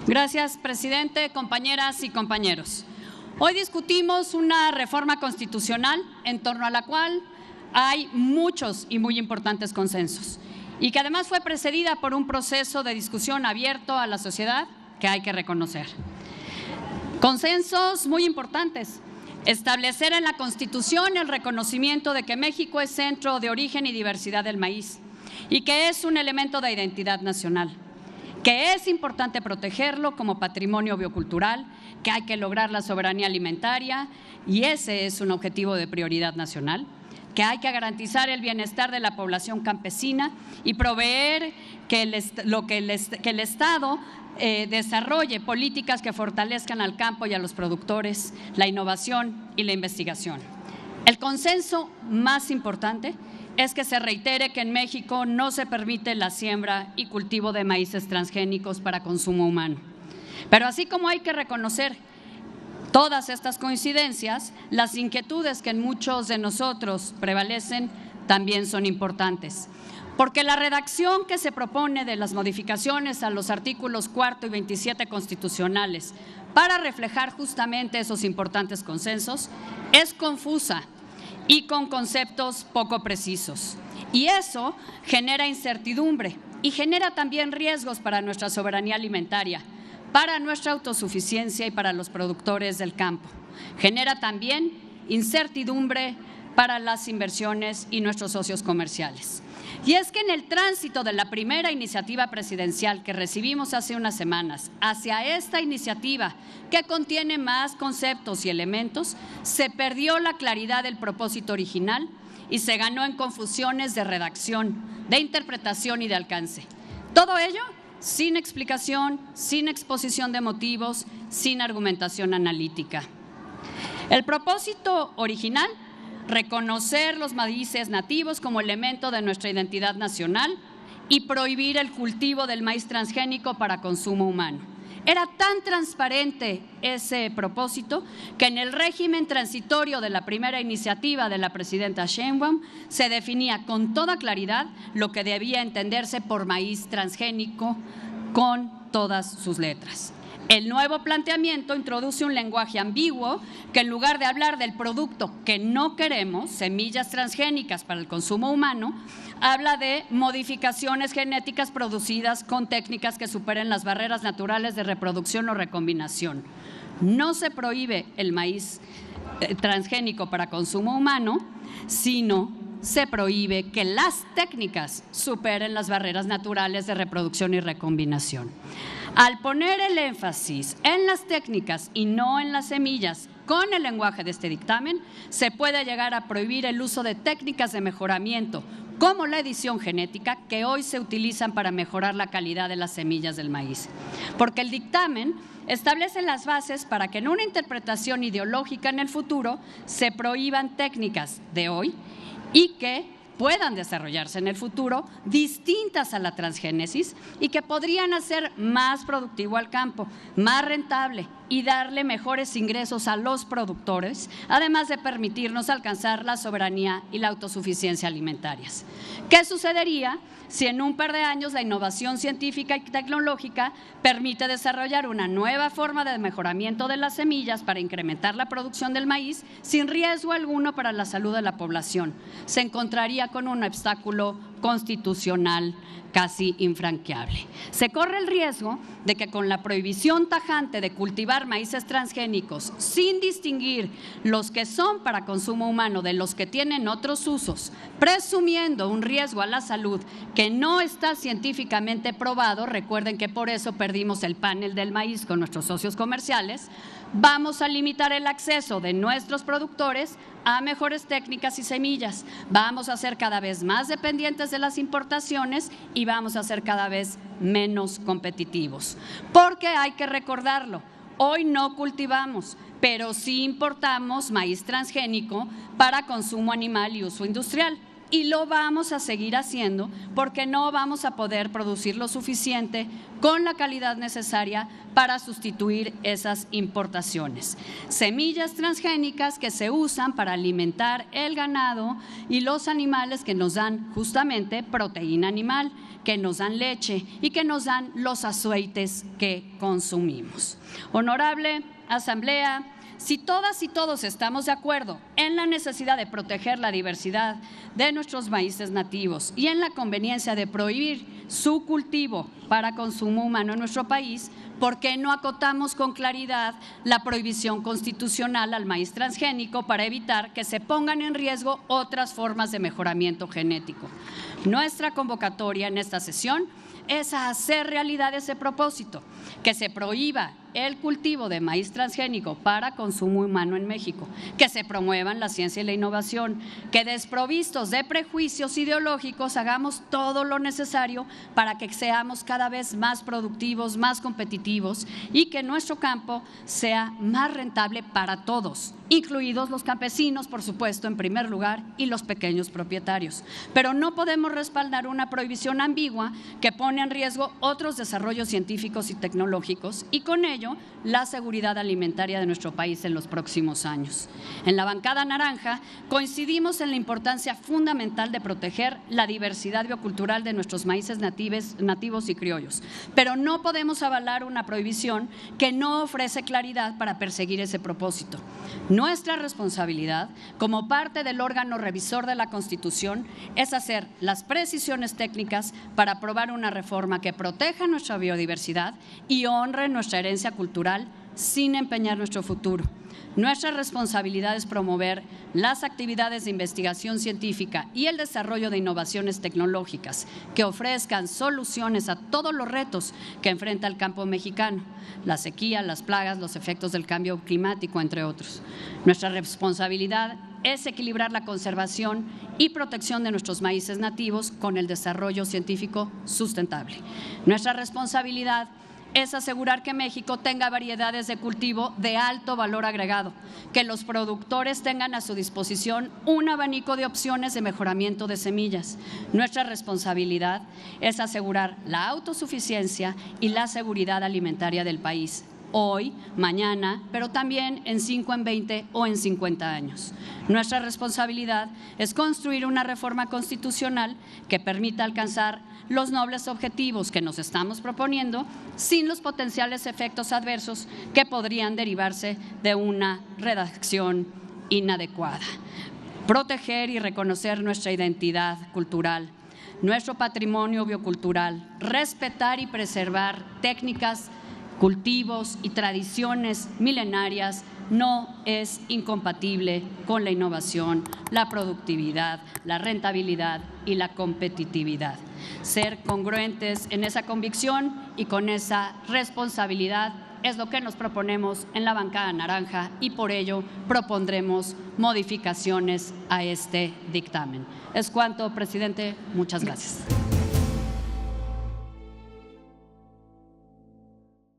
Gracias, presidente, compañeras y compañeros. Hoy discutimos una reforma constitucional en torno a la cual hay muchos y muy importantes consensos y que además fue precedida por un proceso de discusión abierto a la sociedad que hay que reconocer. Consensos muy importantes. Establecer en la Constitución el reconocimiento de que México es centro de origen y diversidad del maíz y que es un elemento de identidad nacional, que es importante protegerlo como patrimonio biocultural, que hay que lograr la soberanía alimentaria y ese es un objetivo de prioridad nacional, que hay que garantizar el bienestar de la población campesina y proveer que el Estado desarrolle políticas que fortalezcan al campo y a los productores, la innovación y la investigación. El consenso más importante es que se reitere que en México no se permite la siembra y cultivo de maíces transgénicos para consumo humano. Pero así como hay que reconocer todas estas coincidencias, las inquietudes que en muchos de nosotros prevalecen también son importantes. Porque la redacción que se propone de las modificaciones a los artículos 4 y 27 constitucionales para reflejar justamente esos importantes consensos es confusa y con conceptos poco precisos. Y eso genera incertidumbre y genera también riesgos para nuestra soberanía alimentaria, para nuestra autosuficiencia y para los productores del campo. Genera también incertidumbre para las inversiones y nuestros socios comerciales. Y es que en el tránsito de la primera iniciativa presidencial que recibimos hace unas semanas hacia esta iniciativa que contiene más conceptos y elementos, se perdió la claridad del propósito original y se ganó en confusiones de redacción, de interpretación y de alcance. Todo ello sin explicación, sin exposición de motivos, sin argumentación analítica. El propósito original: reconocer los maíces nativos como elemento de nuestra identidad nacional y prohibir el cultivo del maíz transgénico para consumo humano. Era tan transparente ese propósito que en el régimen transitorio de la primera iniciativa de la presidenta Sheinbaum se definía con toda claridad lo que debía entenderse por maíz transgénico con todas sus letras. El nuevo planteamiento introduce un lenguaje ambiguo que en lugar de hablar del producto que no queremos, semillas transgénicas para el consumo humano, habla de modificaciones genéticas producidas con técnicas que superen las barreras naturales de reproducción o recombinación. No se prohíbe el maíz transgénico para consumo humano, sino se prohíbe que las técnicas superen las barreras naturales de reproducción y recombinación. Al poner el énfasis en las técnicas y no en las semillas, con el lenguaje de este dictamen, se puede llegar a prohibir el uso de técnicas de mejoramiento, como la edición genética, que hoy se utilizan para mejorar la calidad de las semillas del maíz. Porque el dictamen establece las bases para que en una interpretación ideológica en el futuro se prohíban técnicas de hoy y que puedan desarrollarse en el futuro distintas a la transgénesis y que podrían hacer más productivo al campo, más rentable y darle mejores ingresos a los productores, además de permitirnos alcanzar la soberanía y la autosuficiencia alimentarias. ¿Qué sucedería si en un par de años la innovación científica y tecnológica permite desarrollar una nueva forma de mejoramiento de las semillas para incrementar la producción del maíz sin riesgo alguno para la salud de la población? Se encontraría con un obstáculo constitucional casi infranqueable. Se corre el riesgo de que con la prohibición tajante de cultivar maíces transgénicos sin distinguir los que son para consumo humano de los que tienen otros usos, presumiendo un riesgo a la salud que no está científicamente probado, recuerden que por eso perdimos el panel del maíz con nuestros socios comerciales, vamos a limitar el acceso de nuestros productores a mejores técnicas y semillas, vamos a ser cada vez más dependientes de las importaciones y vamos a ser cada vez menos competitivos. Porque hay que recordarlo, hoy no cultivamos, pero sí importamos maíz transgénico para consumo animal y uso industrial. y lo vamos a seguir haciendo porque no vamos a poder producir lo suficiente con la calidad necesaria para sustituir esas importaciones. Semillas transgénicas que se usan para alimentar el ganado y los animales que nos dan justamente proteína animal, que nos dan leche y que nos dan los aceites que consumimos. Honorable Asamblea, si todas y todos estamos de acuerdo en la necesidad de proteger la diversidad de nuestros maíces nativos y en la conveniencia de prohibir su cultivo para consumo humano en nuestro país, ¿por qué no acotamos con claridad la prohibición constitucional al maíz transgénico para evitar que se pongan en riesgo otras formas de mejoramiento genético? Nuestra convocatoria en esta sesión es a hacer realidad ese propósito, que se prohíba el cultivo de maíz transgénico para consumo humano en México, que se promuevan la ciencia y la innovación, que desprovistos de prejuicios ideológicos hagamos todo lo necesario para que seamos cada vez más productivos, más competitivos y que nuestro campo sea más rentable para todos, incluidos los campesinos, por supuesto, en primer lugar, y los pequeños propietarios. Pero no podemos respaldar una prohibición ambigua que pone en riesgo otros desarrollos científicos y tecnológicos y con ello la seguridad alimentaria de nuestro país en los próximos años. En la bancada naranja coincidimos en la importancia fundamental de proteger la diversidad biocultural de nuestros maíces nativos y criollos, pero no podemos avalar una prohibición que no ofrece claridad para perseguir ese propósito. Nuestra responsabilidad, como parte del órgano revisor de la Constitución, es hacer las precisiones técnicas para aprobar una reforma que proteja nuestra biodiversidad y honre nuestra herencia cultural sin empeñar nuestro futuro. Nuestra responsabilidad es promover las actividades de investigación científica y el desarrollo de innovaciones tecnológicas que ofrezcan soluciones a todos los retos que enfrenta el campo mexicano, la sequía, las plagas, los efectos del cambio climático, entre otros. Nuestra responsabilidad es equilibrar la conservación y protección de nuestros maíces nativos con el desarrollo científico sustentable. Nuestra responsabilidad es asegurar que México tenga variedades de cultivo de alto valor agregado, que los productores tengan a su disposición un abanico de opciones de mejoramiento de semillas. Nuestra responsabilidad es asegurar la autosuficiencia y la seguridad alimentaria del país, hoy, mañana, pero también en 5, en 20 o en 50 años. Nuestra responsabilidad es construir una reforma constitucional que permita alcanzar los nobles objetivos que nos estamos proponiendo sin los potenciales efectos adversos que podrían derivarse de una redacción inadecuada. Proteger y reconocer nuestra identidad cultural, nuestro patrimonio biocultural, respetar y preservar técnicas, cultivos y tradiciones milenarias no es incompatible con la innovación, la productividad, la rentabilidad y la competitividad. Ser congruentes en esa convicción y con esa responsabilidad es lo que nos proponemos en la bancada naranja y por ello propondremos modificaciones a este dictamen. Es cuanto, presidente. Muchas gracias.